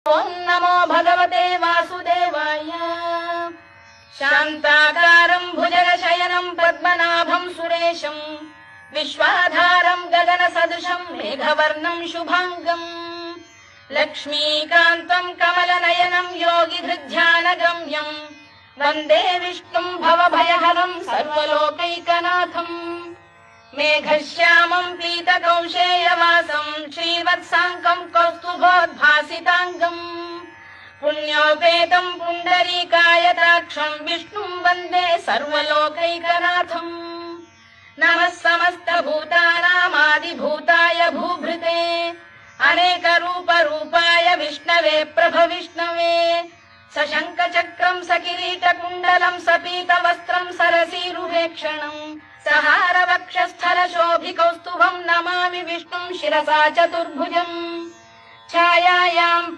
ॐ नमो भगवते वासुदेवाय। शान्ताकारम् भुजगशयनम् पद्मनाभम् सुरेशम् विश्वाधारम् गगनसदृशम् मेघवर्णम् शुभाङ्गम् लक्ष्मीकान्तम् कमलनयनम् योगिहृध्यानगम्यम् वन्दे विष्णुम् भवभयहरम् सर्वलोकैकनाथम् मेघश्यामम् पीतकौशेयवासम् श्रीवत्साङ्कम् कौस्तुभोद्भासिताङ्गम् पुण्योपेतम् पुण्डरीकायताक्षम् विष्णुम् वन्दे सर्वलोकैकनाथम् नमः समस्तभूतानामादिभूताय भूभृते अनेकरूपरूपाय विष्णवे प्रभविष्णवे सशङ्खचक्रम् सकिरीटकुण्डलम् सपीतवस्त्रम् सरसीरुहेक्षणम् सहारवक्षस्थलशोभिकौस्तुभम् नमामि विष्णुम् शिरसा चतुर्भुजम् छायायाम्